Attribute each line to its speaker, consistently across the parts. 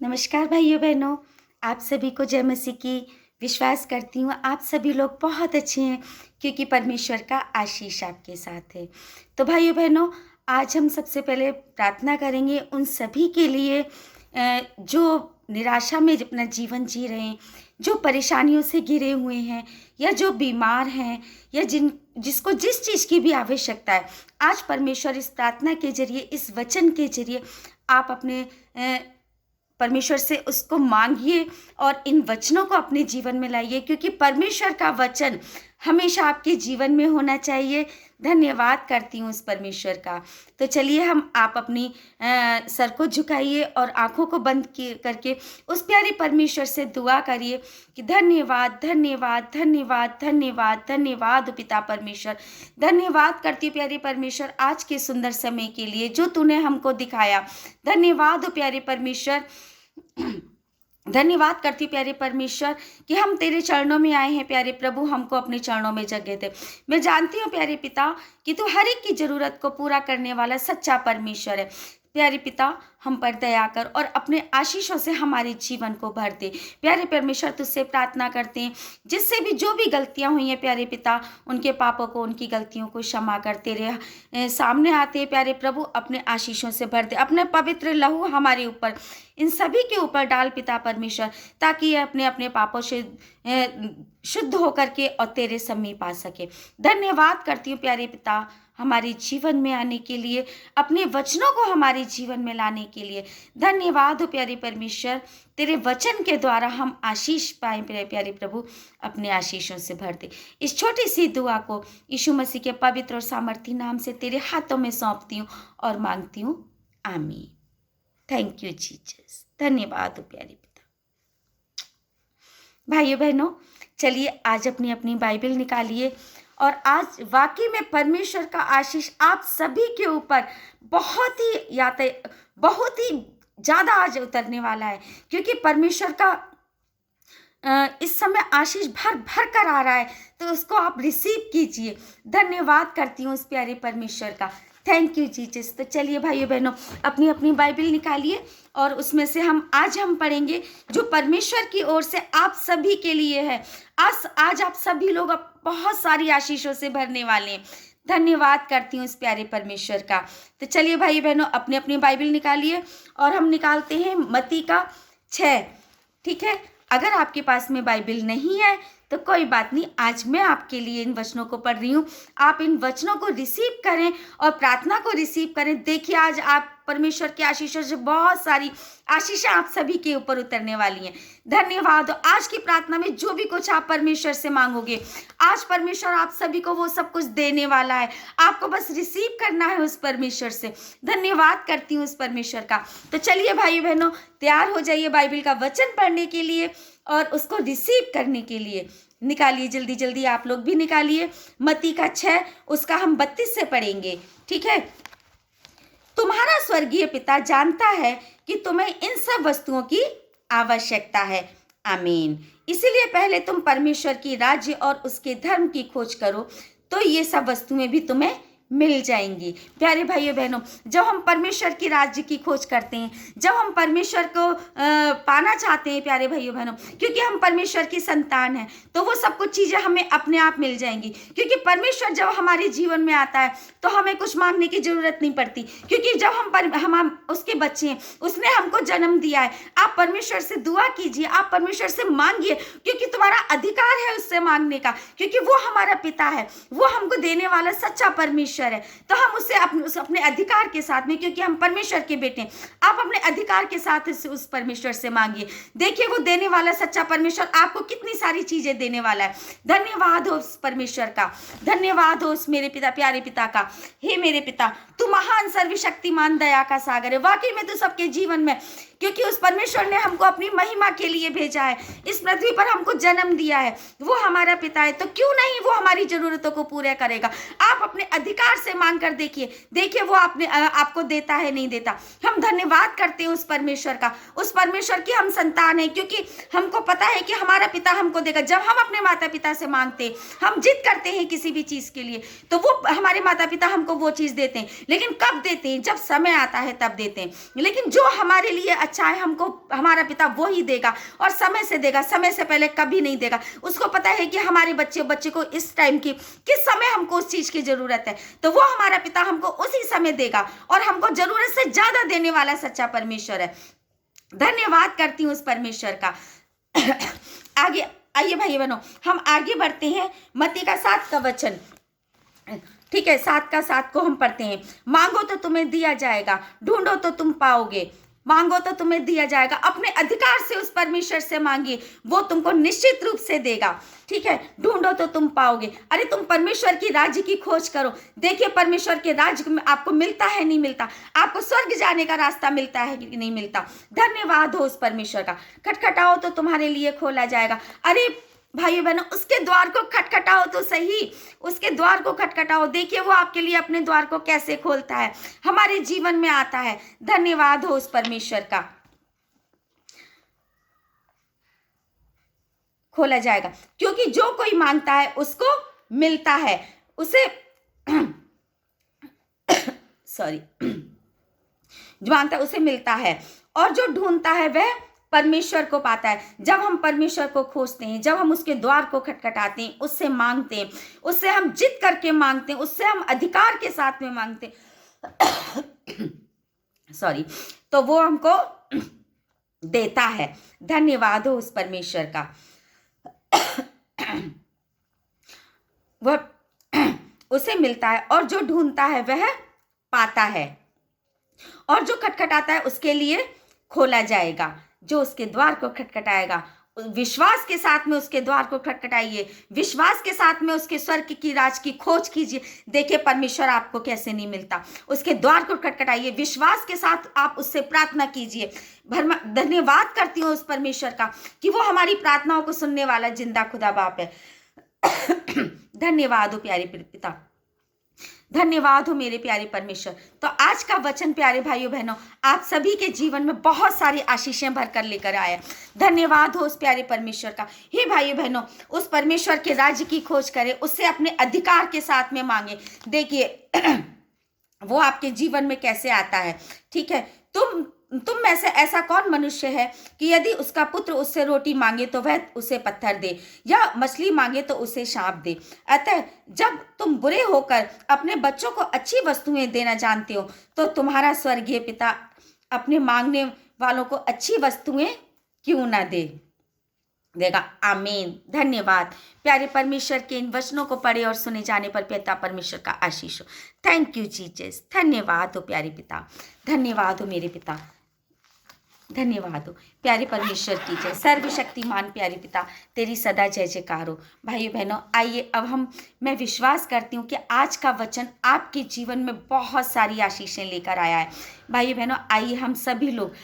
Speaker 1: नमस्कार भाइयों बहनों, आप सभी को जय मसीह की। विश्वास करती हूँ आप सभी लोग बहुत अच्छे हैं क्योंकि परमेश्वर का आशीष आपके साथ है। तो भाइयों बहनों, आज हम सबसे पहले प्रार्थना करेंगे उन सभी के लिए जो निराशा में अपना जीवन जी रहे हैं, जो परेशानियों से घिरे हुए हैं या जो बीमार हैं या जिसको जिस चीज़ की भी आवश्यकता है। आज परमेश्वर इस प्रार्थना के जरिए, इस वचन के जरिए आप अपने परमेश्वर से उसको मांगिए और इन वचनों को अपने जीवन में लाइए क्योंकि परमेश्वर का वचन हमेशा आपके जीवन में होना चाहिए। धन्यवाद करती हूँ उस परमेश्वर का। तो चलिए आप अपनी सर को झुकाइए और आंखों को बंद करके उस प्यारे परमेश्वर से दुआ करिए कि धन्यवाद धन्यवाद धन्यवाद धन्यवाद धन्यवाद पिता परमेश्वर। धन्यवाद करती हूँ प्यारे परमेश्वर आज के सुंदर समय के लिए जो तूने हमको दिखाया। धन्यवाद प्यारे परमेश्वर। धन्यवाद करती प्यारे परमेश्वर कि हम तेरे चरणों में आए हैं। प्यारे प्रभु, हमको अपने चरणों में जगह दे। मैं जानती हूँ प्यारे पिता कि तू हर एक की जरूरत को पूरा करने वाला सच्चा परमेश्वर है। प्यारे पिता, हम पर दया कर और अपने आशीषों से हमारे जीवन को भर दे। प्यारे परमेश्वर, तुझसे प्रार्थना करते हैं जिससे भी जो भी गलतियां हुई हैं प्यारे पिता, उनके पापों को, उनकी गलतियों को क्षमा करते रहे। सामने आते हैं प्यारे प्रभु, अपने आशीषों से भर दे। अपने पवित्र लहू हमारे ऊपर, इन सभी के ऊपर डाल पिता परमेश्वर, ताकि ये अपने अपने पापों से शुद्ध होकर के और तेरे समीप आ सके। धन्यवाद करती हूँ प्यारे पिता हमारे जीवन में आने के लिए, अपने वचनों को हमारे जीवन में लाने के लिए। धन्यवाद हो प्यारे परमेश्वर, तेरे वचन के द्वारा हम आशीष पाएं। प्यारे प्रभु, अपने आशीषों से भर दे। इस छोटी सी दुआ को यीशु मसीह के पवित्र और सामर्थी नाम से तेरे हाथों में सौंपती हूँ और मांगती हूँ, आमीन। Thank you Jesus. धन्यवाद हो प्यारे पिता। भाइयों बहनों, चलिए आज अपनी अपनी बाइबल निकालिए और आज वाकई में परमेश्वर का आशीष आप सभी के ऊपर बहुत ही ज़्यादा आज उतरने वाला है क्योंकि परमेश्वर का इस समय आशीष भर भर कर आ रहा है। तो उसको आप रिसीव कीजिए। धन्यवाद करती हूँ उस प्यारे परमेश्वर का। Thank you Jesus. तो चलिए भाइयों बहनों, अपनी अपनी बाइबल निकालिए और उसमें से आज हम पढ़ेंगे जो परमेश्वर की ओर से आप सभी के लिए है। आज आप सभी लोग बहुत सारी आशीषों से भरने वाले हैं। धन्यवाद करती हूँ इस प्यारे परमेश्वर का। तो चलिए भाई बहनों, अपनी अपनी बाइबल निकालिए और हम निकालते हैं मत्ती का 6। ठीक है, अगर आपके पास में बाइबल नहीं है तो कोई बात नहीं, आज मैं आपके लिए इन वचनों को पढ़ रही हूँ। आप इन वचनों को रिसीव करें और प्रार्थना को रिसीव करें। देखिए आज आप परमेश्वर के आशीषों से बहुत सारी आशीषें आप सभी के ऊपर उतरने वाली हैं। धन्यवाद। आज की प्रार्थना में जो भी कुछ आप परमेश्वर से मांगोगे, आज परमेश्वर आप सभी को वो सब कुछ देने वाला है। आपको बस रिसीव करना है उस परमेश्वर से। धन्यवाद करती हूँ उस परमेश्वर का। तो चलिए भाई बहनों, तैयार हो जाइए बाइबल का वचन पढ़ने के लिए और उसको रिसीव करने के लिए। निकालिए जल्दी जल्दी, आप लोग भी निकालिए। मत्ती का 6, उसका हम 32 से पढ़ेंगे। ठीक है। तुम्हारा स्वर्गीय पिता जानता है कि तुम्हें इन सब वस्तुओं की आवश्यकता है। आमीन। इसीलिए पहले तुम परमेश्वर की राज्य और उसके धर्म की खोज करो तो ये सब वस्तुएं भी तुम्हें मिल जाएंगी। प्यारे भाइयों बहनों, जब हम परमेश्वर की राज्य की खोज करते हैं, जब हम परमेश्वर को पाना चाहते हैं प्यारे भाइयों बहनों, क्योंकि हम परमेश्वर की संतान हैं, तो वो सब कुछ चीज़ें हमें अपने आप मिल जाएंगी। क्योंकि परमेश्वर जब हमारे जीवन में आता है तो हमें कुछ मांगने की जरूरत नहीं पड़ती, क्योंकि जब हम उसके बच्चे हैं, उसने हमको जन्म दिया है। आप परमेश्वर से दुआ कीजिए, आप परमेश्वर से मांगिए, क्योंकि तुम्हारा अधिकार है उससे मांगने का, क्योंकि वो हमारा पिता है, वो हमको देने वाला सच्चा परमेश्वर है। तो हम उससे अपने अधिकार के साथ में, क्योंकि हम परमेश्वर के बेटे, आप अपने अधिकार के साथ उस परमेश्वर से मांगिए। देखिए वो देने वाला सच्चा परमेश्वर आपको कितनी सारी चीजें देने वाला है। धन्यवाद हो उस परमेश्वर का, धन्यवाद हो उस मेरे पिता, प्यारे पिता का। हे मेरे पिता, तू महान सर्वशक्तिमान दया का सागर है। वाकई में तू सबके जीवन में, क्योंकि उस परमेश्वर ने हमको अपनी महिमा के लिए भेजा है, इस पृथ्वी पर हमको जन्म दिया है, वो हमारा पिता है, तो क्यों नहीं वो हमारी जरूरतों को पूरा करेगा। आप अपने अधिकार से मांग कर देखिए वो आपको देता है नहीं देता। हम धन्यवाद करते हैं उस परमेश्वर का, उस परमेश्वर की हम संतान है, क्योंकि हमको पता है कि हमारा पिता हमको देगा। जब हम अपने माता पिता से मांगते, हम जिद करते हैं किसी भी चीज के लिए, तो वो हमारे माता पिता हमको वो चीज देते हैं। लेकिन कब देते हैं? जब समय आता है तब देते हैं। लेकिन जो हमारे लिए अच्छा है हमको हमारा पिता वो ही देगा, और समय से देगा, समय से पहले कभी नहीं देगा। उसको पता है कि हमारे बच्चे को इस टाइम की किस समय हमको उस चीज की जरूरत है, तो वो हमारा पिता हमको उसी समय देगा, और हमको जरूरत से ज्यादा देने वाला सच्चा परमेश्वर है। धन्यवाद करती हूँ उस परमेश्वर का। आगे आइए भाई बहनों, हम आगे बढ़ते हैं। मत्ती का 7 का वचन, ठीक है, 7 का 7 को हम पढ़ते हैं। मांगो तो तुम्हें दिया जाएगा, ढूंढो तो तुम पाओगे। मांगो तो तुम्हें दिया जाएगा, अपने अधिकार से उस परमेश्वर से मांगिए, वो तुमको निश्चित रूप से देगा। ठीक है, ढूंढो तो तुम पाओगे। अरे तुम परमेश्वर की राज्य की खोज करो, देखिए परमेश्वर के राज्य में आपको मिलता है नहीं मिलता, आपको स्वर्ग जाने का रास्ता मिलता है कि नहीं मिलता। धन्यवाद हो उस परमेश्वर का। खटखटाओ तो तुम्हारे लिए खोला जाएगा। अरे भाइयों बहनों, उसके द्वार को खटखटाओ तो सही, उसके द्वार को खटखटाओ, देखिए वो आपके लिए अपने द्वार को कैसे खोलता है, हमारे जीवन में आता है। धन्यवाद हो उस परमेश्वर का। खोला जाएगा, क्योंकि जो कोई मांगता है उसको मिलता है, उसे सॉरी जो मांगता है उसे मिलता है, और जो ढूंढता है वह परमेश्वर को पाता है। जब हम परमेश्वर को खोजते हैं, जब हम उसके द्वार को खटखटाते हैं, उससे मांगते हैं, उससे हम जिद करके मांगते हैं, उससे हम अधिकार के साथ में मांगते हैं सॉरी, तो वो हमको देता है। धन्यवाद हो उस परमेश्वर का। वह उसे मिलता है, और जो ढूंढता है वह पाता है, और जो खटखटाता है उसके लिए खोला जाएगा। जो उसके द्वार को खटखटाएगा, विश्वास के साथ में उसके द्वार को खटखटाइए, विश्वास के साथ में उसके स्वर्ग की राज की खोज कीजिए। देखिए परमेश्वर आपको कैसे नहीं मिलता, उसके द्वार को खटखटाइए, विश्वास के साथ आप उससे प्रार्थना कीजिए। धन्यवाद करती हूँ उस परमेश्वर का कि वो हमारी प्रार्थनाओं को सुनने वाला जिंदा खुदा बाप है। धन्यवाद हो प्यारे पिता, धन्यवाद हो मेरे प्यारे परमेश्वर। तो आज का वचन प्यारे भाइयों बहनों आप सभी के जीवन में बहुत सारी आशीषें भर कर लेकर आया। धन्यवाद हो उस प्यारे परमेश्वर का। हे भाइयों बहनों, उस परमेश्वर के राज्य की खोज करें, उससे अपने अधिकार के साथ में मांगे। देखिए वो आपके जीवन में कैसे आता है। ठीक है, तुम में से ऐसा कौन मनुष्य है कि यदि उसका पुत्र उससे रोटी मांगे तो वह उसे पत्थर दे, या मछली मांगे तो उसे सांप दे। अतः जब तुम बुरे होकर अपने बच्चों को अच्छी वस्तुएं देना जानते हो, तो तुम्हारा स्वर्गीय पिता अपने मांगने वालों को अच्छी वस्तुएं क्यों ना देगा। आमीन। धन्यवाद। प्यारे परमेश्वर के इन वचनों को पढ़े और सुने जाने पर पिता परमेश्वर का आशीष हो। Thank you Jesus. धन्यवाद हो प्यारे पिता, धन्यवाद हो मेरे पिता, धन्यवाद हो प्यारे परमेश्वर की जय। सर्वशक्तिमान प्यारे पिता तेरी सदा जय जयकार हो। भाइयों बहनों आइए अब मैं विश्वास करती हूँ कि आज का वचन आपके जीवन में बहुत सारी आशीषें लेकर आया है। भाइयों बहनों आइए हम सभी लोग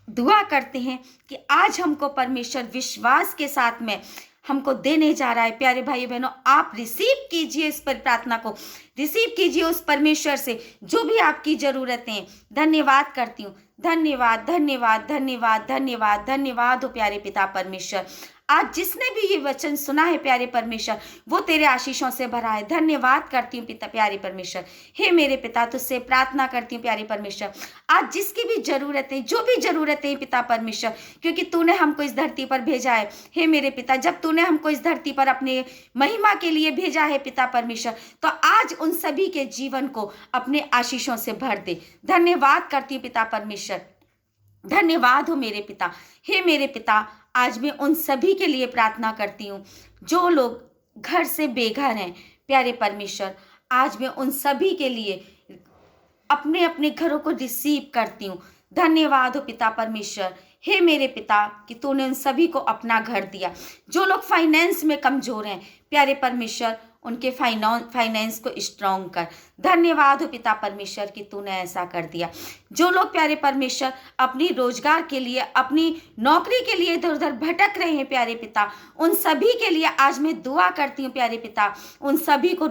Speaker 1: दुआ करते हैं कि आज हमको परमेश्वर विश्वास के साथ में हमको देने जा रहा है। प्यारे भाई बहनों आप रिसीव कीजिए, इस पर प्रार्थना को रिसीव कीजिए उस परमेश्वर से जो भी आपकी जरूरतें। धन्यवाद करती हूँ, धन्यवाद धन्यवाद धन्यवाद धन्यवाद धन्यवाद हो प्यारे पिता परमेश्वर। आज जिसने भी ये वचन सुना है प्यारे परमेश्वर वो तेरे आशीषों से भरा है। धन्यवाद करती हूँ पिता प्यारे परमेश्वर। हे मेरे पिता तुझसे प्रार्थना करती हूँ प्यारे परमेश्वर, आज जिसकी भी जरूरतें जो भी जरूरतें पिता परमेश्वर, क्योंकि तूने हमको इस धरती पर भेजा है। हे मेरे पिता जब तूने हमको इस धरती पर अपने महिमा के लिए भेजा है पिता परमेश्वर, तो आज उन सभी के जीवन को अपने आशीषों से भर दे। धन्यवाद करती हूँ पिता परमेश्वर, धन्यवाद हो मेरे पिता। हे मेरे पिता आज मैं उन सभी के लिए प्रार्थना करती हूँ जो लोग घर से बेघर हैं प्यारे परमेश्वर। आज मैं उन सभी के लिए अपने अपने घरों को रिसीव करती हूँ। धन्यवाद हो पिता परमेश्वर। हे मेरे पिता कि तूने उन सभी को अपना घर दिया। जो लोग फाइनेंस में कमजोर हैं प्यारे परमेश्वर उनके फाइनेंस को स्ट्रॉन्ग कर। धन्यवाद हो पिता परमेश्वर कि तूने ऐसा कर दिया। जो लोग प्यारे परमेश्वर अपनी रोजगार के लिए अपनी नौकरी के लिए इधर उधर भटक रहे हैं प्यारे पिता, उन सभी के लिए आज मैं दुआ करती हूँ प्यारे पिता, उन सभी को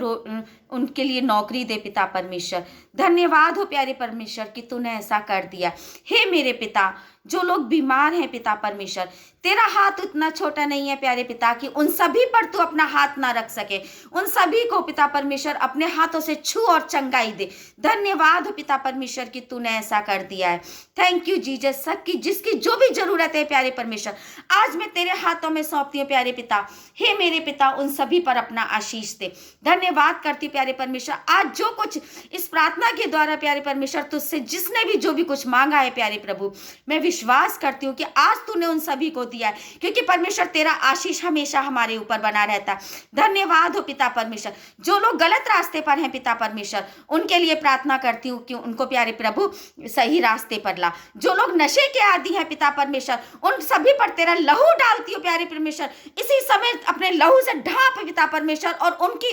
Speaker 1: उनके लिए नौकरी दे पिता परमेश्वर। धन्यवाद हो प्यारे परमेश्वर कि तूने ऐसा कर दिया। हे मेरे पिता जो लोग बीमार हैं पिता परमेश्वर, तेरा हाथ उतना छोटा नहीं है प्यारे पिता कि उन सभी पर तू अपना हाथ ना रख सके। उन सभी को पिता परमेश्वर अपने हाथों से छू और चंगाई दे। धन्यवाद हो पिता परमेश्वर कि तूने ऐसा कर दिया है। थैंक यू जीसस, सबकी जिसकी जो भी जरूरत है प्यारे परमेश्वर, आज मैं तेरे हाथों में सौंपती हूँ प्यारे पिता। हे मेरे पिता, उन सभी पर अपना आशीष दे। धन्यवाद करती हूँ प्यारे परमेश्वर, आज जो कुछ इस प्रार्थना के द्वारा प्यारे परमेश्वर तुझसे जिसने भी जो भी कुछ मांगा है प्यारे प्रभु, मैं विश्वास करती हूँ कि आज तूने उन सभी को दिया है, क्योंकि परमेश्वर तेरा आशीष हमेशा हमारे ऊपर बना रहता है। धन्यवाद हो पिता परमेश्वर। जो लोग गलत रास्ते पर हैं पिता परमेश्वर, उनके लिए प्रार्थना करती हूँ कि उनको प्यारे प्रभु सही रास्ते पर ला। जो लोग नशे के आदी हैं पिता परमेश्वर, उन सभी पर तेरा लहू डालती हूँ प्यारे परमेश्वर। इसी समय अपने लहू से ढांप पिता परमेश्वर, और उनकी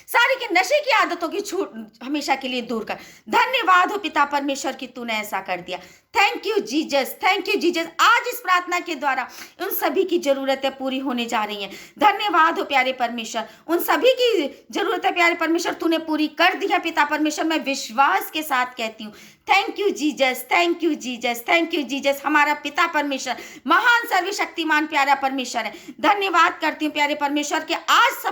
Speaker 1: सारी के नशे की आदतों की छूट हमेशा के लिए दूर कर। धन्यवाद हो पिता परमेश्वर कि तूने ऐसा कर दिया। Thank you Jesus, thank you Jesus. आज इस प्रार्थना के द्वारा उन सभी की जरूरतें पूरी होने जा रही हैं। धन्यवाद हो प्यारे परमेश्वर, उन सभी की जरूरतें प्यारे परमेश्वर तूने पूरी कर दी है पिता परमेश्वर। मैं विश्वास के साथ कहती हूँ thank you Jesus, thank you Jesus, thank you Jesus. हमारा पिता परमेश्वर महान सर्वशक्तिमान प्यारा परमेश्वर है। धन्यवाद करती हूँ प्यारे परमेश्वर कि आज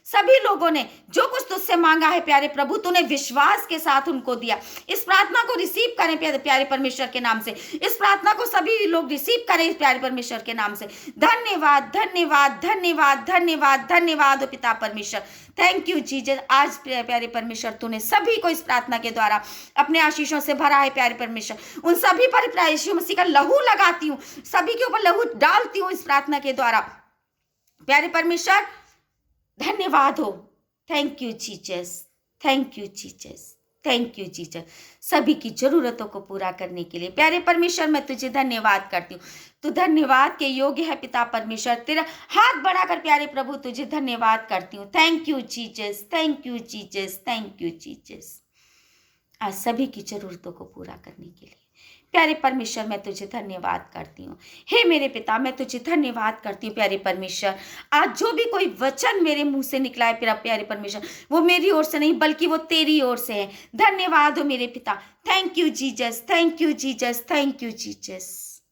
Speaker 1: सभी लोगों ने जो कुछ तुझसे मांगा है प्यारे प्रभु, तूने विश्वास के साथ उनको दिया। इस प्रार्थना को रिसीव करें प्यारे परमेश्वर के नाम से। इस प्रार्थना को सभी लोग रिसीव करें इस प्यारे परमेश्वर के नाम से। धन्यवाद धन्यवाद धन्यवाद धन्यवाद धन्यवाद हो पिता परमेश्वर। Thank you Jesus. आज प्यारे परमेश्वर तूने सभी को इस प्रार्थना के द्वारा अपने आशीषों से भरा है प्यारे परमेश्वर। उन सभी पर यीशु मसीह का लहू लगाती हूँ, सभी के ऊपर लहू डालती हूँ इस प्रार्थना के द्वारा प्यारे परमेश्वर। धन्यवाद हो। Thank you Jesus, thank you Jesus, thank you Jesus. सभी की जरूरतों को पूरा करने के लिए प्यारे परमेश्वर मैं तुझे धन्यवाद करती हूँ। तू धन्यवाद के योग्य है पिता परमेश्वर। तेरा हाथ बढ़ाकर प्यारे प्रभु तुझे धन्यवाद करती हूँ। Thank you Jesus, thank you Jesus, thank you Jesus. आज सभी की जरूरतों को पूरा करने के लिए प्यारे परमेश्वर मैं तुझे धन्यवाद करती हूँ। हे मेरे पिता, मैं तुझे धन्यवाद करती हूँ प्यारे परमेश्वर। आज जो भी कोई वचन मेरे मुंह से निकला है प्यारे परमेश्वर, वो मेरी ओर से नहीं बल्कि वो तेरी ओर से है। धन्यवाद हो मेरे पिता। Thank you Jesus, thank you Jesus, thank you Jesus.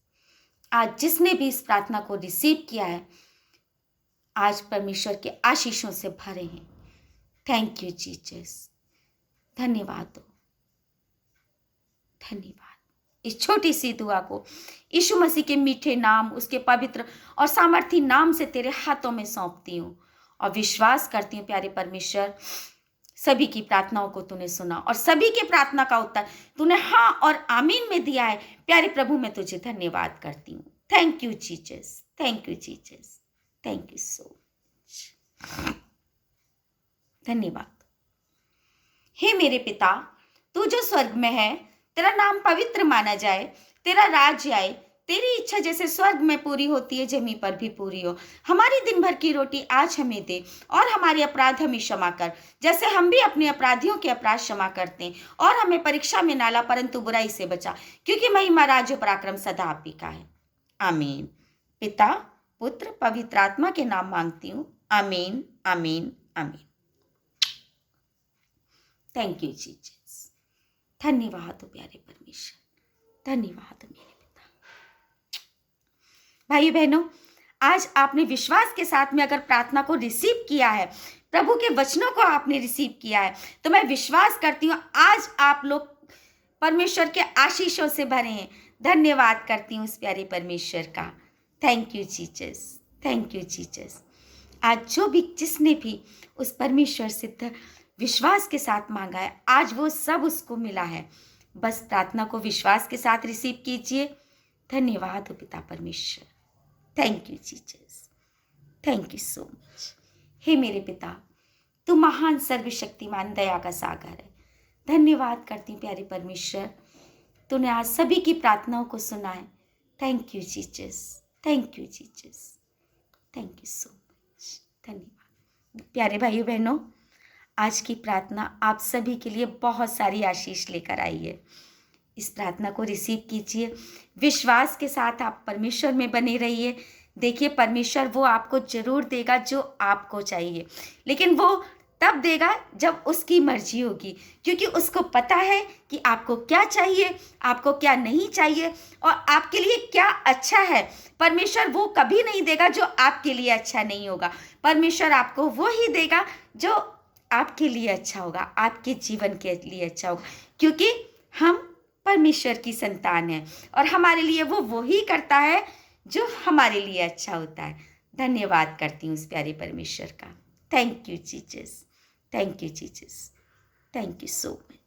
Speaker 1: आज जिसने भी इस प्रार्थना को रिसीव किया है, आज परमेश्वर के आशीषों से भरे हैं। Thank you Jesus. धन्यवाद हो, धन्यवाद। इस छोटी सी दुआ को यीशु मसीह के मीठे नाम, उसके पवित्र और सामर्थी नाम से तेरे हाथों में सौंपती हूँ और विश्वास करती हूँ प्यारे परमेश्वर सभी की प्रार्थनाओं को तूने सुना और सभी के प्रार्थना का उत्तर तूने हाँ और आमीन में दिया है। प्यारे प्रभु मैं तुझे धन्यवाद करती हूँ। Thank you Jesus, thank you Jesus, thank you so much. धन्यवाद। हे मेरे पिता, तू जो स्वर्ग में है, तेरा नाम पवित्र माना जाए, तेरा राज्य आए, तेरी इच्छा जैसे स्वर्ग में पूरी होती है जमीन पर भी पूरी हो। हमारी दिन भर की रोटी आज हमें दे और हमारे अपराध हमें क्षमा कर, जैसे हम भी अपने अपराधियों के अपराध क्षमा करते हैं, और हमें परीक्षा में ना ला परंतु बुराई से बचा, क्योंकि महिमा राज्य पराक्रम सदा आप ही का है। आमीन। पिता, पुत्र, पवित्र आत्मा के नाम मांगती हूँ। आमीन, आमीन, आमीन। Thank you Jesus. धन्यवाद हो प्यारे परमेश्वर, धन्यवाद हो मेरे पिता। भाई बहनों, आज आपने विश्वास के साथ में अगर प्रार्थना को रिसीव किया है, प्रभु के वचनों को आपने रिसीव किया है, तो मैं विश्वास करती हूँ आज आप लोग परमेश्वर के आशीषों से भरे हैं। धन्यवाद करती हूँ उस प्यारे परमेश्वर का। Thank you Jesus, thank you Jesus. आज जो भी जिसने भी उस परमेश्वर से विश्वास के साथ मांगा है, आज वो सब उसको मिला है। बस प्रार्थना को विश्वास के साथ रिसीव कीजिए। धन्यवाद हो पिता परमेश्वर। Thank you Jesus, thank you so much. हे मेरे पिता, तू महान सर्वशक्तिमान दया का सागर है। धन्यवाद करती हूँ प्यारे परमेश्वर, तूने आज सभी की प्रार्थनाओं को सुना है। Thank you Jesus, thank you Jesus, thank you so much. धन्यवाद। प्यारे भाइयों बहनों, आज की प्रार्थना आप सभी के लिए बहुत सारी आशीष लेकर आई है। इस प्रार्थना को रिसीव कीजिए, विश्वास के साथ आप परमेश्वर में बने रहिए। देखिए परमेश्वर वो आपको जरूर देगा जो आपको चाहिए, लेकिन वो तब देगा जब उसकी मर्जी होगी, क्योंकि उसको पता है कि आपको क्या चाहिए, आपको क्या नहीं चाहिए और आपके लिए क्या अच्छा है। परमेश्वर वो कभी नहीं देगा जो आपके लिए अच्छा नहीं होगा। परमेश्वर आपको वो ही देगा जो आपके लिए अच्छा होगा, आपके जीवन के लिए अच्छा होगा, क्योंकि हम परमेश्वर की संतान हैं और हमारे लिए वो वही करता है जो हमारे लिए अच्छा होता है। धन्यवाद करती हूँ उस प्यारे परमेश्वर का। Thank you Jesus, thank you Jesus, thank you so much.